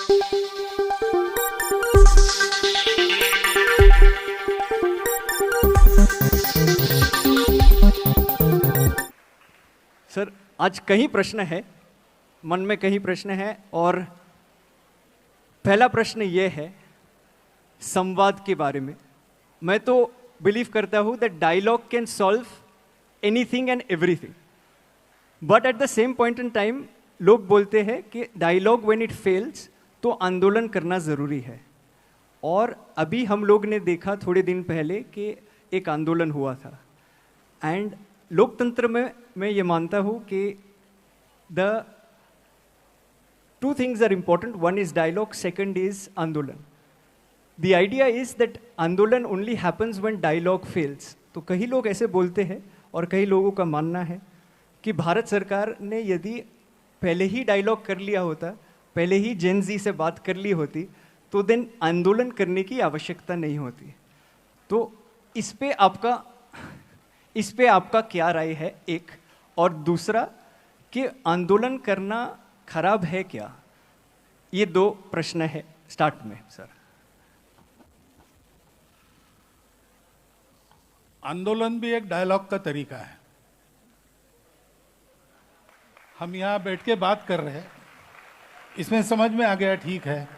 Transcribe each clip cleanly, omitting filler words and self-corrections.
Sir, आज कई प्रश्न है, मन में कई प्रश्न है, और पहला प्रश्न ये है संवाद के बारे में। मैं तो बिलीव करता हूँ that dialogue can solve anything and everything, but at the same point in time लोग बोलते हैं कि डायलॉग व्हेन इट फेल्स तो आंदोलन करना ज़रूरी है। और अभी हम लोग ने देखा थोड़े दिन पहले कि एक आंदोलन हुआ था। एंड लोकतंत्र में मैं ये मानता हूँ कि the two things are important, one is dialogue, second is andolan. The idea is that andolan only happens when dialogue fails. तो कई लोग ऐसे बोलते हैं और कई लोगों का मानना है कि भारत सरकार ने यदि पहले ही डायलॉग कर लिया होता, पहले ही जेन जी से बात कर ली होती, तो देन आंदोलन करने की आवश्यकता नहीं होती। तो इस पे आपका क्या राय है, एक? और दूसरा कि आंदोलन करना खराब है क्या? ये दो प्रश्न है स्टार्ट में सर। आंदोलन भी एक डायलॉग का तरीका है। हम यहाँ बैठ के बात कर रहे हैं, इसमें समझ में आ गया ठीक है,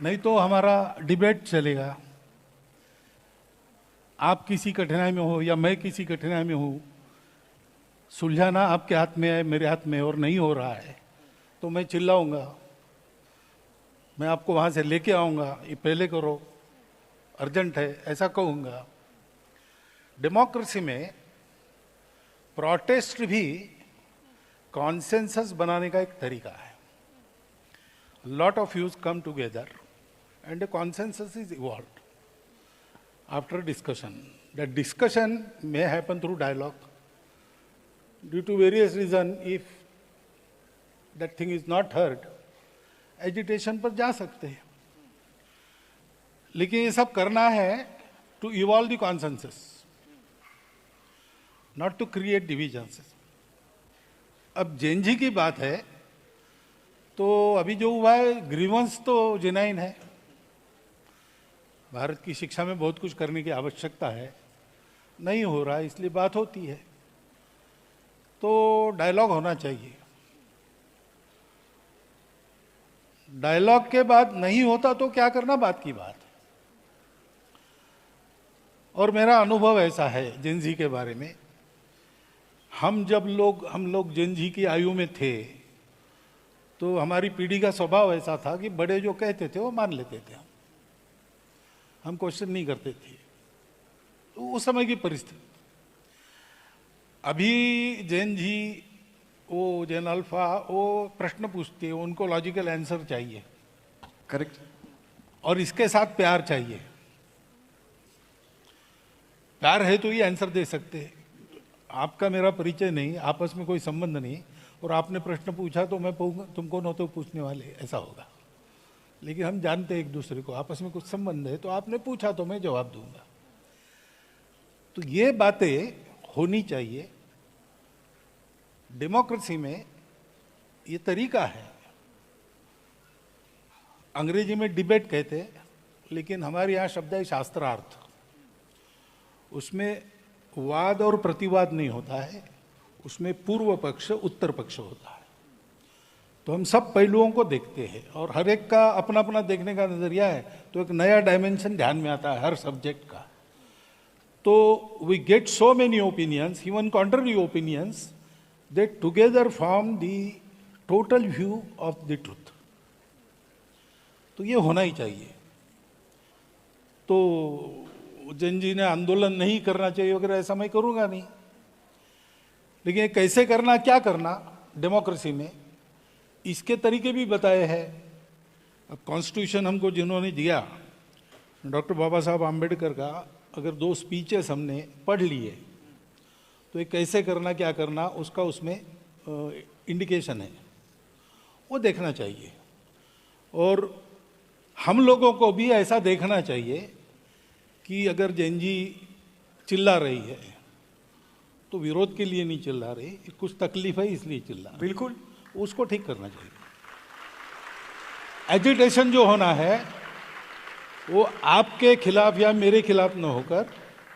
नहीं तो हमारा डिबेट चलेगा। आप किसी कठिनाई में हो या मैं किसी कठिनाई में हूँ, सुलझाना आपके हाथ में है, मेरे हाथ में, और नहीं हो रहा है तो मैं चिल्लाऊंगा, मैं आपको वहाँ से लेके आऊँगा, ये पहले करो, अर्जेंट है, ऐसा कहूँगा। डेमोक्रेसी में प्रोटेस्ट भी कॉन्सेंसस बनाने का एक तरीका है। Lot of views come together and a consensus is evolved after discussion. That discussion may happen through dialogue. Due to various reasons, if that thing is not heard, agitation पर जा सकते हैं। लेकिन ये सब करना है to evolve the consensus, not to create divisions. अब जेन जी की बात है तो अभी जो हुआ है, ग्रीवेंस तो जेन्युइन है। भारत की शिक्षा में बहुत कुछ करने की आवश्यकता है, नहीं हो रहा है, इसलिए बात होती है। तो डायलॉग होना चाहिए। डायलॉग के बाद नहीं होता तो क्या करना, बात की बात। और मेरा अनुभव ऐसा है जेन जी के बारे में, हम लोग जेन जी की आयु में थे तो हमारी पीढ़ी का स्वभाव ऐसा था कि बड़े जो कहते थे वो मान लेते थे, हम क्वेश्चन नहीं करते थे। तो उस समय की परिस्थिति। अभी जेन जी, वो जेन अल्फा, वो प्रश्न पूछते हैं, उनको लॉजिकल आंसर चाहिए। करेक्ट। और इसके साथ प्यार चाहिए। प्यार है तो ये आंसर दे सकते हैं। आपका मेरा परिचय नहीं, आपस में कोई संबंध नहीं, और आपने प्रश्न पूछा तो मैं तुम कौन हो तो पूछने वाले, ऐसा होगा। लेकिन हम जानते हैं एक दूसरे को, आपस में कुछ संबंध है, तो आपने पूछा तो मैं जवाब दूंगा। तो ये बातें होनी चाहिए। डेमोक्रेसी में ये तरीका है। अंग्रेजी में डिबेट कहते हैं, लेकिन हमारे यहाँ शब्द है शास्त्रार्थ। उसमें वाद और प्रतिवाद नहीं होता है, उसमें पूर्व पक्ष उत्तर पक्ष होता है। तो हम सब पहलुओं को देखते हैं और हर एक का अपना अपना देखने का नजरिया है, तो एक नया डायमेंशन ध्यान में आता है हर सब्जेक्ट का। तो we get so many opinions, even contrary opinions, that together form the total view of the truth. तो ये होना ही चाहिए। तो जेन जी ने आंदोलन नहीं करना चाहिए वगैरह, ऐसा मैं करूँगा नहीं। लेकिन कैसे करना, क्या करना डेमोक्रेसी में, इसके तरीके भी बताए हैं। अब कॉन्स्टिट्यूशन हमको जिन्होंने दिया, डॉक्टर बाबा साहब आम्बेडकर का, अगर 2 स्पीचेस हमने पढ़ लिए तो ये कैसे करना, क्या करना, उसका उसमें इंडिकेशन है, वो देखना चाहिए। और हम लोगों को भी ऐसा देखना चाहिए कि अगर जेन जी चिल्ला रही है तो विरोध के लिए नहीं चिल्ला रही, कुछ तकलीफ है इसलिए चिल्ला रही। बिल्कुल, उसको ठीक करना चाहिए। एजिटेशन जो होना है वो आपके खिलाफ या मेरे खिलाफ न होकर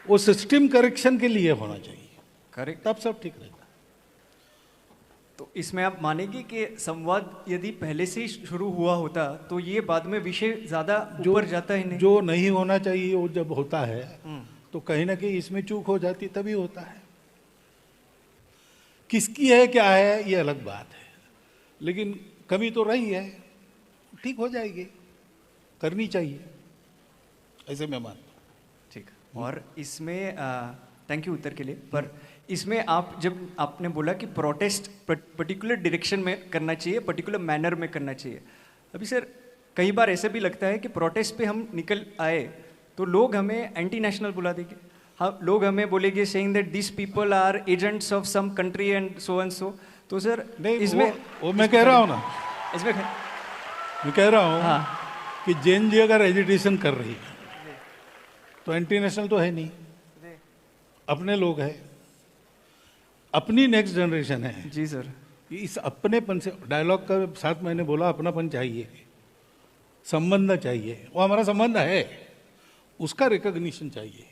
वो सिस्टम करेक्शन के लिए होना चाहिए, करेक्ट। तब सब ठीक रहेगा। तो इसमें आप मानेंगे कि संवाद यदि पहले से ही शुरू हुआ होता तो ये बाद में विषय ज्यादा ऊपर जाता है नहीं? जो नहीं होना चाहिए वो जब होता है तो कहीं ना कहीं इसमें चूक हो जाती, तभी होता है। किसकी है क्या है ये अलग बात है, लेकिन कमी तो रही है, ठीक हो जाएगी, करनी चाहिए, ऐसे मैं मानता हूँ। ठीक। और इसमें थैंक यू उत्तर के लिए। पर इसमें आप जब आपने बोला कि प्रोटेस्ट पर्टिकुलर डायरेक्शन में करना चाहिए, पर्टिकुलर मैनर में करना चाहिए, अभी सर कई बार ऐसे भी लगता है कि प्रोटेस्ट पे हम निकल आए तो लोग हमें एंटी नेशनल बुला देंगे। हाँ, लोग हमें बोलेंगे saying that this people are agents of some country and so and so. तो सर नहीं, इसमें वो मैं कह रहा हूँ ना, इसमें मैं कह रहा हूँ हाँ कि जैन जी अगर एजिटेशन कर रही है तो एंटी नेशनल तो है नहीं, अपने लोग हैं, अपनी नेक्स्ट जनरेशन है। जी सर। इस अपनेपन से डायलॉग का साथ मैंने बोला अपनापन चाहिए, संबंध चाहिए, वो हमारा संबंध है, उसका रिकॉग्निशन चाहिए,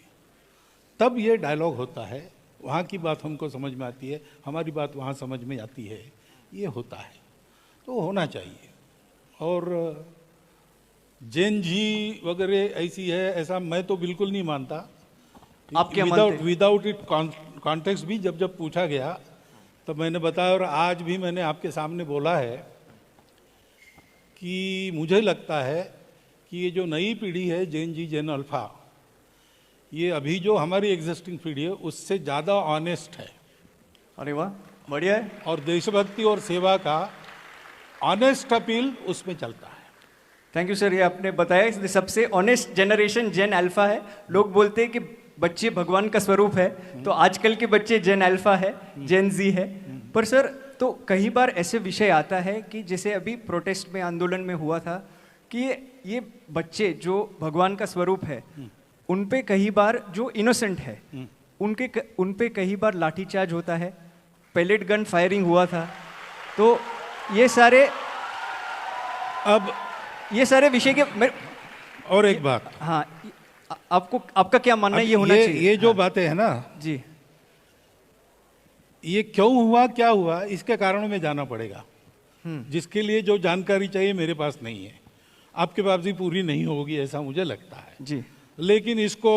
तब ये डायलॉग होता है। वहाँ की बात हमको समझ में आती है, हमारी बात वहाँ समझ में आती है, ये होता है, तो होना चाहिए। और जैन जी वगैरह ऐसी है ऐसा मैं तो बिल्कुल नहीं मानता। आप क्या मानते हैं? विदाउट इट कॉन्टेक्स्ट भी जब जब पूछा गया तब मैंने बताया, और आज भी मैंने आपके सामने बोला है कि मुझे लगता है कि ये जो नई पीढ़ी है जैन जी, जैन अल्फा, ये अभी जो हमारी एग्जिस्टिंग पीढ़ी है उससे ज़्यादा ऑनेस्ट है। अरे वाह, बढ़िया है। और देशभक्ति और सेवा का ऑनेस्ट अपील उसमें चलता है। थैंक यू सर, ये आपने बताया सबसे ऑनेस्ट जनरेशन जेन अल्फा है। लोग बोलते हैं कि बच्चे भगवान का स्वरूप है, तो आजकल के बच्चे जेन अल्फा है, जेन जी है। पर सर तो कई बार ऐसे विषय आता है कि जैसे अभी प्रोटेस्ट में, आंदोलन में हुआ था कि ये बच्चे जो भगवान का स्वरूप है उन पे कई बार जो इनोसेंट है उन पे कई बार लाठीचार्ज होता है, पैलेट गन फायरिंग हुआ था। तो ये सारे विषय के और एक बात, हाँ, आपका क्या मानना है ये होना चाहिए? ये जो बातें है ना जी, ये क्यों हुआ, क्या हुआ, इसके कारणों में जाना पड़ेगा, जिसके लिए जो जानकारी चाहिए मेरे पास नहीं है, आपके पास भी पूरी नहीं होगी ऐसा मुझे लगता है जी। लेकिन इसको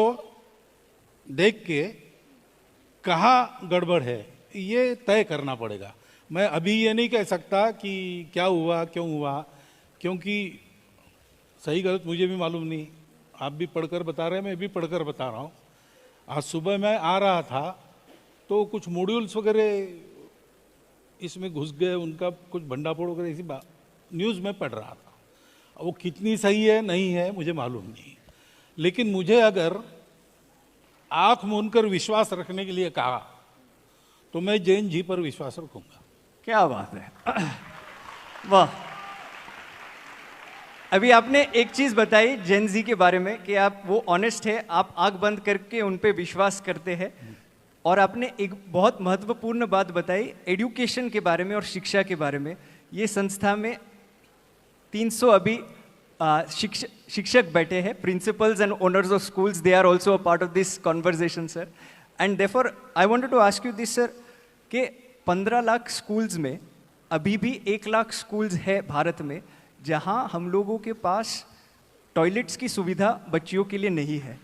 देख के कहाँ गड़बड़ है ये तय करना पड़ेगा। मैं अभी ये नहीं कह सकता कि क्या हुआ, क्यों हुआ, क्योंकि सही गलत मुझे भी मालूम नहीं। आप भी पढ़कर बता रहे हैं, मैं भी पढ़कर बता रहा हूँ। आज सुबह मैं आ रहा था तो कुछ मॉड्यूल्स वगैरह इसमें घुस गए, उनका कुछ भंडाफोड़ वगैरह इसी बात न्यूज़ में पढ़ रहा था। वो कितनी सही है नहीं है मुझे मालूम नहीं, लेकिन मुझे अगर आंख मूंदकर विश्वास रखने के लिए कहा तो मैं जैन जी पर विश्वास रखूंगा। क्या बात है, वाह। अभी आपने एक चीज बताई जेन जी के बारे में कि आप वो ऑनेस्ट है, आप आंख बंद करके उन पे विश्वास करते हैं। और आपने एक बहुत महत्वपूर्ण बात बताई एजुकेशन के बारे में और शिक्षा के बारे में। ये संस्था में 300 अभी शिक्षक बैठे हैं, principals and owners of schools, they are also a part of this conversation sir. And therefore I wanted to ask you this sir कि 15 लाख स्कूल्स में अभी भी 1 लाख स्कूल्स है भारत में जहां हम लोगों के पास टॉयलेट्स की सुविधा बच्चियों के लिए नहीं है।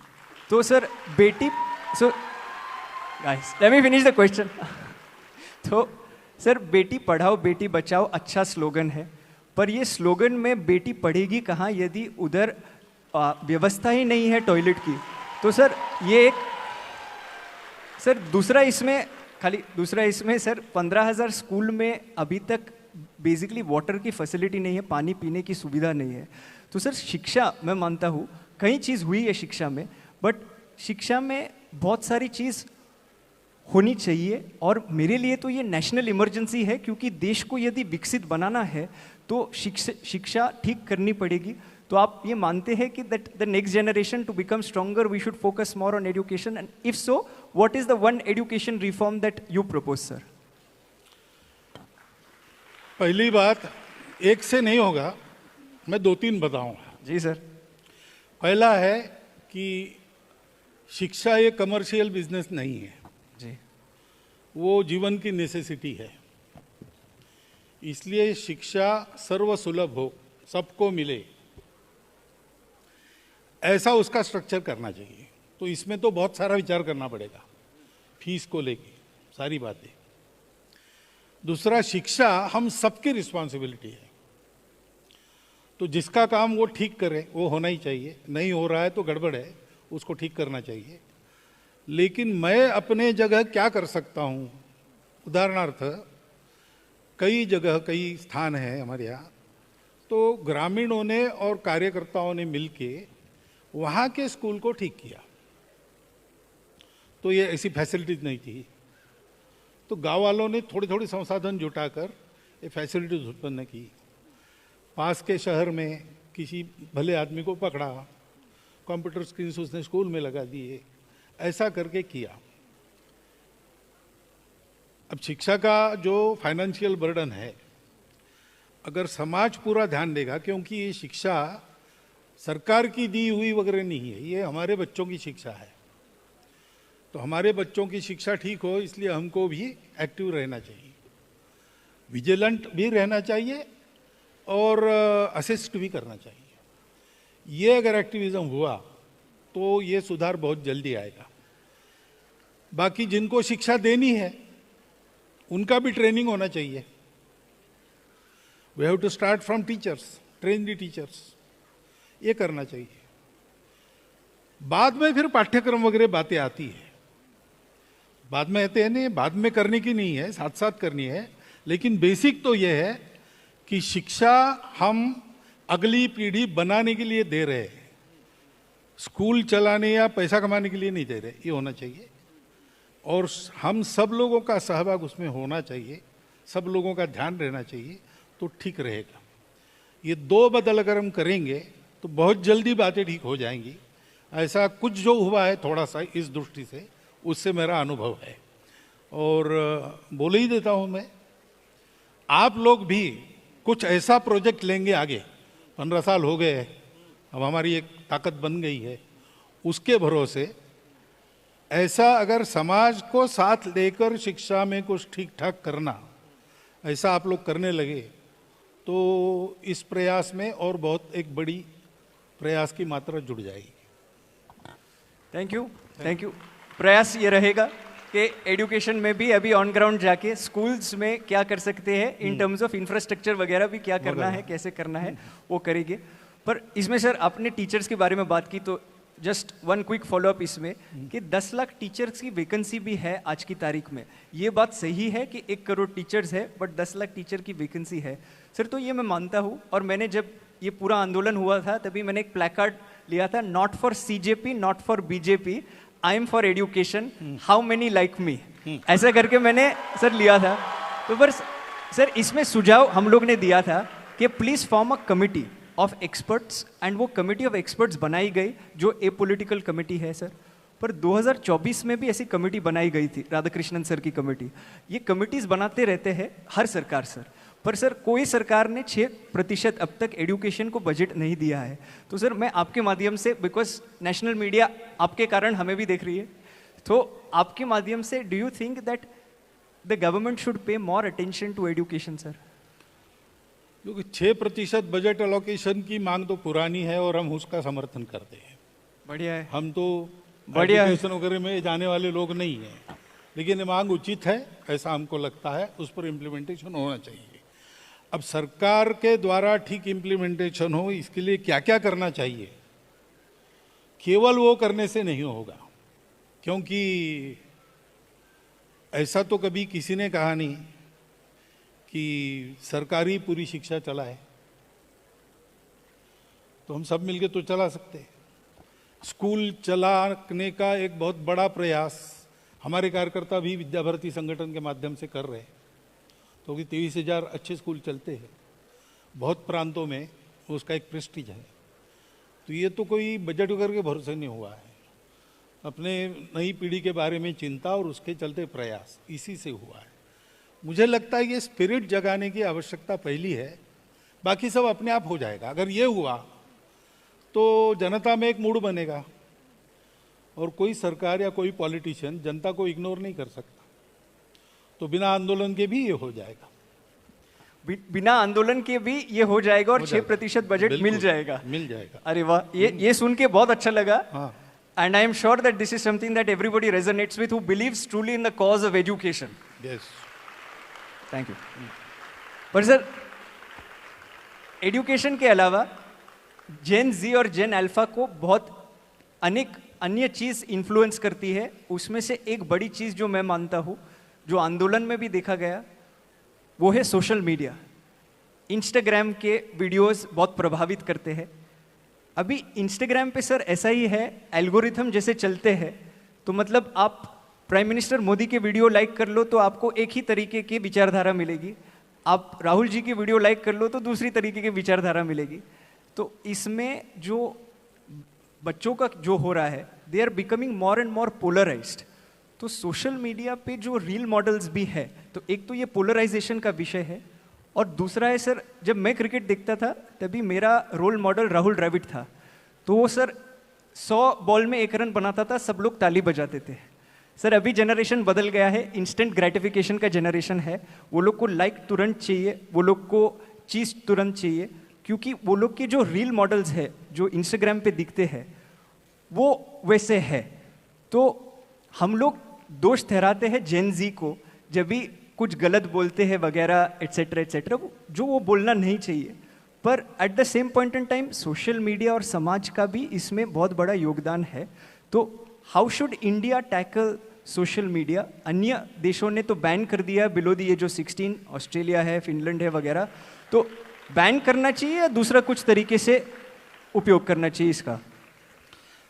तो sir guys let me finish the question. तो सर बेटी पढ़ाओ बेटी बचाओ अच्छा स्लोगन है, पर ये स्लोगन में बेटी पढ़ेगी कहाँ यदि उधर व्यवस्था ही नहीं है टॉयलेट की। तो सर ये एक सर दूसरा इसमें सर 15,000 स्कूल में अभी तक बेसिकली वाटर की फैसिलिटी नहीं है, पानी पीने की सुविधा नहीं है। तो सर शिक्षा, मैं मानता हूँ कई चीज़ हुई है शिक्षा में, बट शिक्षा में बहुत सारी चीज़ होनी चाहिए। और मेरे लिए तो ये नेशनल इमरजेंसी है, क्योंकि देश को यदि विकसित बनाना है तो शिक्षा ठीक करनी पड़ेगी। तो आप ये मानते हैं कि that the next generation to become stronger we should focus more on education, and if so what is the one education reform that you propose sir? पहली बात, एक से नहीं होगा, मैं 2-3 बताऊंगा। जी सर। पहला है कि शिक्षा एक कमर्शियल बिजनेस नहीं है, जी। वो जीवन की नेसेसिटी है। इसलिए शिक्षा सर्वसुलभ हो, सबको मिले, ऐसा उसका स्ट्रक्चर करना चाहिए। तो इसमें तो बहुत सारा विचार करना पड़ेगा, फीस को लेके सारी बातें। दूसरा, शिक्षा हम सबकी रिस्पॉन्सिबिलिटी है, तो जिसका काम वो ठीक करे वो होना ही चाहिए। नहीं हो रहा है तो गड़बड़ है, उसको ठीक करना चाहिए। लेकिन मैं अपने जगह क्या कर सकता हूँ, उदाहरणार्थ कई जगह कई स्थान हैं हमारे यहाँ, तो ग्रामीणों ने और कार्यकर्ताओं ने मिलके वहाँ के स्कूल को ठीक किया। तो ये ऐसी फैसिलिटीज नहीं थी, तो गांव वालों ने थोड़ी थोड़ी संसाधन जुटाकर ये फैसिलिटीज उत्पन्न की। पास के शहर में किसी भले आदमी को पकड़ा, कंप्यूटर स्क्रीन उसने स्कूल में लगा दिए, ऐसा करके किया। अब शिक्षा का जो फाइनेंशियल बर्डन है, अगर समाज पूरा ध्यान देगा, क्योंकि ये शिक्षा सरकार की दी हुई वगैरह नहीं है, ये हमारे बच्चों की शिक्षा है। तो हमारे बच्चों की शिक्षा ठीक हो, इसलिए हमको भी एक्टिव रहना चाहिए, विजिलेंट भी रहना चाहिए और असिस्ट भी करना चाहिए। ये अगर एक्टिविज्म हुआ तो ये सुधार बहुत जल्दी आएगा। बाकी जिनको शिक्षा देनी है उनका भी ट्रेनिंग होना चाहिए। We have to start from teachers, train the teachers, ये करना चाहिए। बाद में फिर पाठ्यक्रम वगैरह बातें आती है, बाद में आते हैं नहीं, बाद में करने की नहीं है, साथ साथ करनी है। लेकिन बेसिक तो ये है कि शिक्षा हम अगली पीढ़ी बनाने के लिए दे रहे हैं, स्कूल चलाने या पैसा कमाने के लिए नहीं दे रहे, ये होना चाहिए। और हम सब लोगों का सहभाग उसमें होना चाहिए, सब लोगों का ध्यान रहना चाहिए, तो ठीक रहेगा। ये दो बदल अगर हम करेंगे तो बहुत जल्दी बातें ठीक हो जाएंगी। ऐसा कुछ जो हुआ है थोड़ा सा इस दृष्टि से, उससे मेरा अनुभव है। और बोल ही देता हूँ मैं, आप लोग भी कुछ ऐसा प्रोजेक्ट लेंगे आगे, 15 साल हो गए हैं, अब हमारी एक ताकत बन गई है, उसके भरोसे ऐसा अगर समाज को साथ लेकर शिक्षा में कुछ ठीक ठाक करना, ऐसा आप लोग करने लगे तो इस प्रयास में और बहुत एक बड़ी प्रयास की मात्रा जुड़ जाएगी। Thank you, thank you. प्रयास ये रहेगा कि एजुकेशन में भी अभी ऑन ग्राउंड जाके स्कूल्स में क्या कर सकते हैं, इन टर्म्स ऑफ इंफ्रास्ट्रक्चर वगैरह भी क्या करना है, कैसे करना है, वो करेंगे। पर इसमें सर आपने टीचर्स के बारे में बात की, तो जस्ट वन क्विक फॉलोअप इसमें कि 10 लाख टीचर्स की वैकेंसी भी है आज की तारीख में। ये बात सही है कि 1 करोड़ टीचर्स है बट 10 लाख टीचर की वैकेंसी है सर? तो ये मैं मानता हूँ, और मैंने जब ये पूरा आंदोलन हुआ था तभी मैंने एक प्लैकार्ड लिया था, not for CJP, not for BJP, I am for education, how many like me, ऐसा करके मैंने सर लिया था। तो पर सर इसमें सुझाव हम लोग ने दिया था कि please form a committee of experts, and वो कमिटी ऑफ एक्सपर्ट्स बनाई गई जो ए पॉलिटिकल कमिटी है सर। पर 2024 में भी ऐसी कमिटी बनाई गई थी, राधाकृष्णन सर की कमिटी। ये कमिटीज बनाते रहते हैं हर सरकार सर, पर सर कोई सरकार ने 6% अब तक एजुकेशन को बजट नहीं दिया है। तो सर मैं आपके माध्यम से, बिकॉज नेशनल मीडिया आपके कारण हमें भी देख रही है, तो आपके माध्यम से do you think that the government should pay more attention to education sir? क्योंकि 6% बजट एलोकेशन की मांग तो पुरानी है और हम उसका समर्थन करते हैं। बढ़िया है, हम तो बढ़िया है। एजुकेशन वगैरह में जाने वाले लोग नहीं हैं, लेकिन ये मांग उचित है, ऐसा हमको लगता है, उस पर इम्प्लीमेंटेशन होना चाहिए। अब सरकार के द्वारा ठीक इम्प्लीमेंटेशन हो, इसके लिए क्या क्या करना चाहिए, केवल वो करने से नहीं होगा। क्योंकि ऐसा तो कभी किसी ने कहा नहीं कि सरकारी पूरी शिक्षा चलाए, तो हम सब मिलके तो चला सकते हैं। स्कूल चलाने का एक बहुत बड़ा प्रयास हमारे कार्यकर्ता भी विद्या भारती संगठन के माध्यम से कर रहे हैं, तो 23,000 अच्छे स्कूल चलते हैं, बहुत प्रांतों में उसका एक प्रेस्टीज है। तो ये तो कोई बजट वगैरह के भरोसे नहीं हुआ है, अपने नई पीढ़ी के बारे में चिंता और उसके चलते प्रयास, इसी से हुआ है। मुझे लगता है ये स्पिरिट जगाने की आवश्यकता पहली है, बाकी सब अपने आप हो जाएगा। अगर ये हुआ तो जनता में एक मूड बनेगा और कोई सरकार या कोई पॉलिटिशियन जनता को इग्नोर नहीं कर सकता, तो बिना आंदोलन के भी ये हो जाएगा। बिना आंदोलन के भी ये हो जाएगा और 6% बजट मिल जाएगा। मिल जाएगा। अरे वाह, ये सुन के बहुत अच्छा लगा। हाँ। And I am sure that this is something that everybody resonates with who believes truly in the cause of education. Yes. Thank you. पर सर, एजुकेशन के अलावा जेन जी और जेन अल्फा को बहुत अनेक अन्य चीज इन्फ्लुएंस करती है। उसमें से एक बड़ी चीज जो मैं मानता हूँ, जो आंदोलन में भी देखा गया, वो है सोशल मीडिया। इंस्टाग्राम के वीडियोस बहुत प्रभावित करते हैं। अभी इंस्टाग्राम पे सर ऐसा ही है, एल्गोरिथम जैसे चलते हैं, तो मतलब आप प्राइम मिनिस्टर मोदी के वीडियो लाइक कर लो तो आपको एक ही तरीके की विचारधारा मिलेगी, आप राहुल जी की वीडियो लाइक कर लो तो दूसरी तरीके की विचारधारा मिलेगी। तो इसमें जो बच्चों का जो हो रहा है, they are becoming more and more polarised. तो सोशल मीडिया पे जो रील मॉडल्स भी है, तो एक तो ये पोलराइजेशन का विषय है, और दूसरा है सर, जब मैं क्रिकेट देखता था तभी मेरा रोल मॉडल राहुल द्रविड़ था। तो वो सर 100 बॉल में 1 रन बनाता था, सब लोग ताली बजाते थे। सर अभी जनरेशन बदल गया है, इंस्टेंट ग्रेटिफिकेशन का जनरेशन है। वो लोग को लाइक तुरंत चाहिए, वो लोग को चीज़ तुरंत चाहिए, क्योंकि वो लोग के जो रील मॉडल्स है जो इंस्टाग्राम पे दिखते हैं वो वैसे है। तो हम लोग दोष ठहराते हैं जेन जी को जब भी कुछ गलत बोलते हैं वगैरह एट्सेट्रा एट्सेट्रा, जो वो बोलना नहीं चाहिए। पर eight the same point in time social media और समाज का भी इसमें बहुत बड़ा योगदान है। तो how should India tackle social media? अन्य देशों ने तो बैन कर दिया बिलो दी एज जो 16, ऑस्ट्रेलिया है, फिनलैंड है वगैरह। तो बैन करना चाहिए या दूसरा कुछ तरीके से उपयोग करना चाहिए इसका?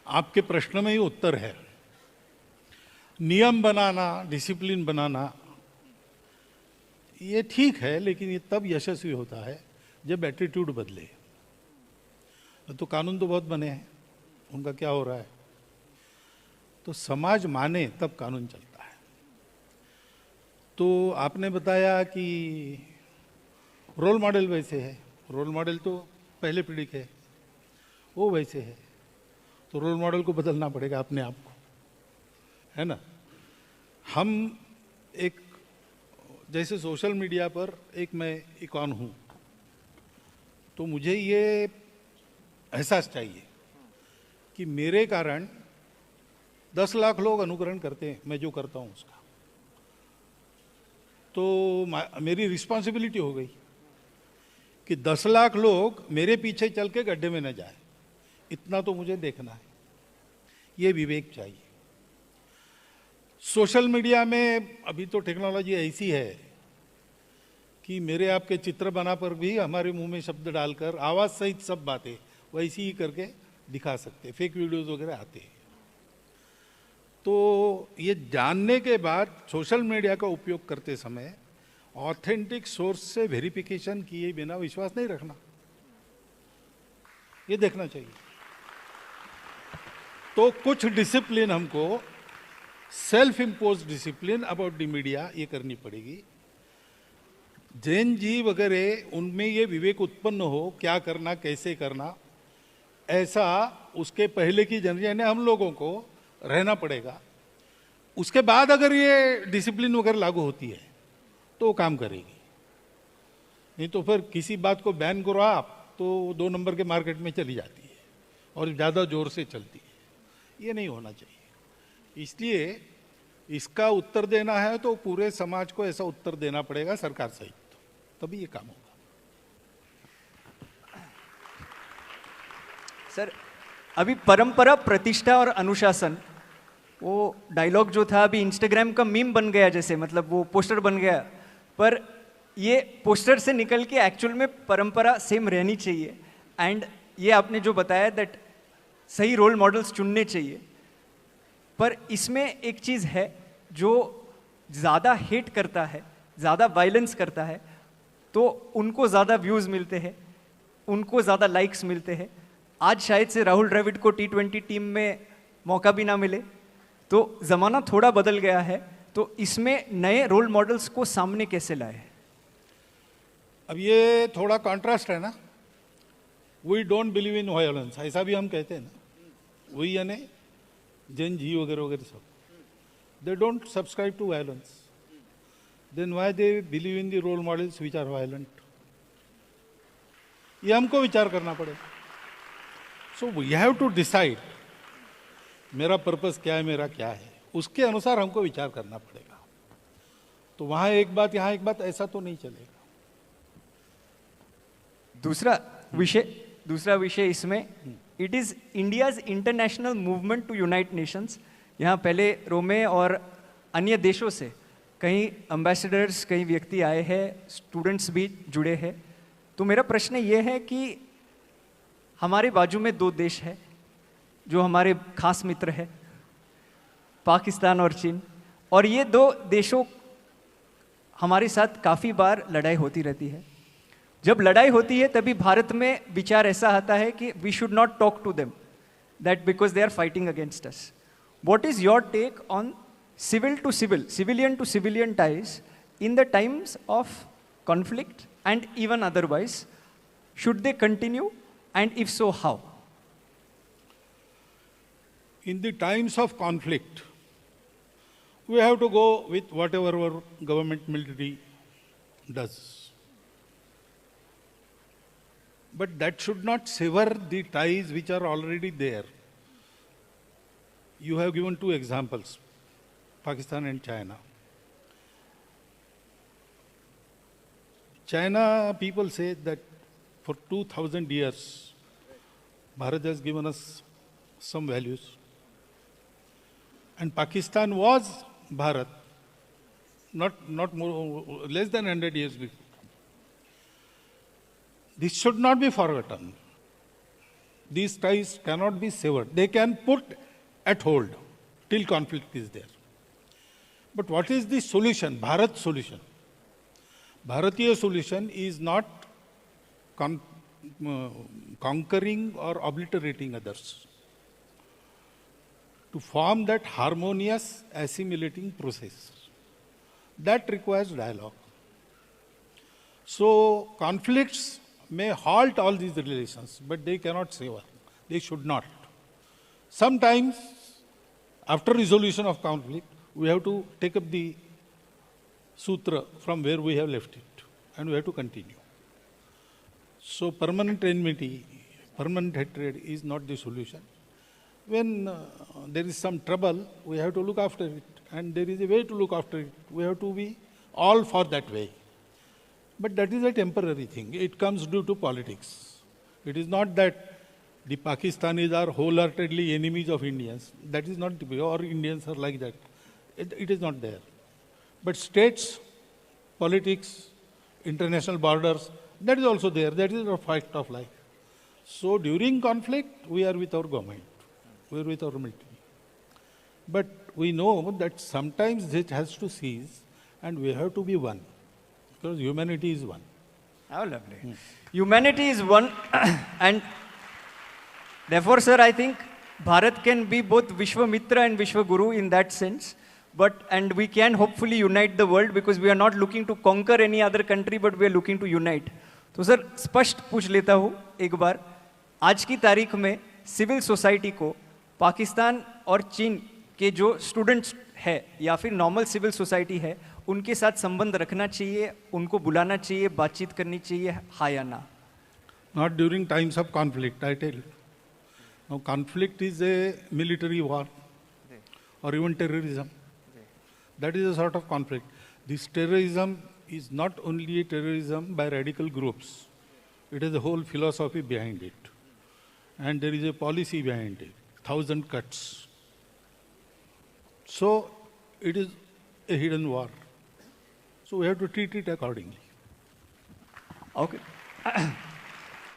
आपके प्रश्न में ही उत्तर है। नियम बनाना, डिसिप्लिन बनाना ये ठीक है, लेकिन ये तब यशस्वी होता है जब एटीट्यूड बदले। तो कानून तो बहुत बने हैं, उनका क्या हो रहा है? तो समाज माने तब कानून चलता है। तो आपने बताया कि रोल मॉडल वैसे है, रोल मॉडल तो पहले पीढ़ी के है, वो वैसे है, तो रोल मॉडल को बदलना पड़ेगा अपने आप को, है ना। हम एक जैसे सोशल मीडिया पर एक मैं इकॉन हूँ, तो मुझे ये एहसास चाहिए कि मेरे कारण 10 लाख लोग अनुकरण करते हैं मैं जो करता हूँ उसका, तो मेरी रिस्पॉन्सिबिलिटी हो गई कि 10 लाख लोग मेरे पीछे चल के गड्ढे में न जाए, इतना तो मुझे देखना है। ये विवेक चाहिए। सोशल मीडिया में अभी तो टेक्नोलॉजी ऐसी है कि मेरे आपके चित्र बना पर भी हमारे मुंह में शब्द डालकर आवाज़ सहित सब बातें वैसी ही करके दिखा सकते, फेक वीडियोस वगैरह आते हैं। तो ये जानने के बाद सोशल मीडिया का उपयोग करते समय ऑथेंटिक सोर्स से वेरिफिकेशन किए बिना विश्वास नहीं रखना, ये देखना चाहिए। तो कुछ डिसिप्लिन हमको, self impose discipline about the media, ये करनी पड़ेगी। जैन जी वगैरह उनमें ये विवेक उत्पन्न हो क्या करना कैसे करना, ऐसा उसके पहले की जनरेशन हम लोगों को रहना पड़ेगा। उसके बाद अगर ये डिसिप्लिन वगैरह लागू होती है तो वो काम करेगी, नहीं तो फिर किसी बात को बैन करो आप तो 2 नंबर के मार्केट में चली जाती है और ज़्यादा जोर से चलती है। ये नहीं होना चाहिए। इसलिए इसका उत्तर देना है तो पूरे समाज को ऐसा उत्तर देना पड़ेगा, सरकार सहित, तभी ये काम होगा। सर अभी परंपरा, प्रतिष्ठा और अनुशासन, वो डायलॉग जो था अभी इंस्टाग्राम का मीम बन गया, जैसे मतलब वो पोस्टर बन गया, पर ये पोस्टर से निकल के एक्चुअल में परंपरा सेम रहनी चाहिए। एंड ये आपने जो बताया दैट सही रोल मॉडल्स चुनने चाहिए, पर इसमें एक चीज़ है, जो ज़्यादा हेट करता है, ज़्यादा वायलेंस करता है, तो उनको ज़्यादा व्यूज़ मिलते हैं, उनको ज़्यादा लाइक्स मिलते हैं। आज शायद से राहुल द्रविड़ को T20 टीम में मौका भी ना मिले। तो ज़माना थोड़ा बदल गया है, तो इसमें नए रोल मॉडल्स को सामने कैसे लाए? अब ये थोड़ा कॉन्ट्रास्ट है ना, we don't believe in violence, ऐसा भी हम कहते हैं ना, वही यानी जैन जी वगैरह वगैरह सब, they don't subscribe to violence, then why they believe in the role models which are violent? ये हमको विचार करना पड़ेगा. So we have to decide मेरा पर्पस क्या है, मेरा क्या है, उसके अनुसार हमको विचार करना पड़ेगा. तो वहां एक बात, यहाँ एक बात, ऐसा तो नहीं चलेगा. दूसरा विषय इसमें, it is India's international movement to unite nations. यहाँ पहले रोमे और अन्य देशों से कई एम्बेसडर्स, कई व्यक्ति आए हैं, स्टूडेंट्स भी जुड़े हैं. तो मेरा प्रश्न ये है कि हमारे बाजू में दो देश है जो हमारे खास मित्र हैं, पाकिस्तान और चीन, और ये दो देशों हमारे साथ काफ़ी बार लड़ाई होती रहती है. जब लड़ाई होती है तभी भारत में विचार ऐसा आता है कि we should not talk to them, that because they are fighting against us. What is your take on civil to civil, civilian to civilian ties in the times of conflict and even otherwise? Should they continue, and if so, how? In the times of conflict, we have to go with whatever our government military does. But that should not sever the ties which are already there. You have given two examples, Pakistan and China. China, people say that for 2000 years, Bharat has given us some values. And Pakistan was Bharat, not more, less than 100 years before. This should not be forgotten. These ties cannot be severed. They can put at hold till conflict is there. But what is the solution, Bharat solution? Bharatiya solution is not conquering or obliterating others. To form that harmonious assimilating process, that requires dialogue. So conflicts may halt all these relations, but they cannot sever. They should not. Sometimes, after resolution of conflict, we have to take up the sutra from where we have left it, and we have to continue. So permanent enmity, permanent hatred is not the solution. When there is some trouble, we have to look after it, and there is a way to look after it. We have to be all for that way. But that is a temporary thing. It comes due to politics. It is not that the Pakistanis are wholeheartedly enemies of Indians. That is not the way, or Indians are like that. It is not there. But states, politics, international borders, that is also there. That is a fact of life. So during conflict, we are with our government, we are with our military. But we know that sometimes it has to cease, and we have to be one, because humanity is one. How lovely. Humanity is one, and therefore, sir, I think Bharat can be both Vishwamitra and Vishwaguru in that sense. And we can hopefully unite the world, because we are not looking to conquer any other country, but we are looking to unite. तो sir स्पष्ट पूछ लेता हूँ एक बार, आज की तारीख में सिविल सोसाइटी को पाकिस्तान और चीन के जो स्टूडेंट्स है या फिर नॉर्मल सिविल सोसाइटी है, उनके साथ संबंध रखना चाहिए, उनको बुलाना चाहिए, बातचीत करनी चाहिए, हाँ या ना? Not during times of conflict, I tell you. Now conflict is a military war or even terrorism. That is a sort of conflict. This terrorism is not only a terrorism by radical groups. It has a whole philosophy behind it. And there is a policy behind it, 1,000 cuts. So it is a hidden war. So we have to treat it accordingly. Okay.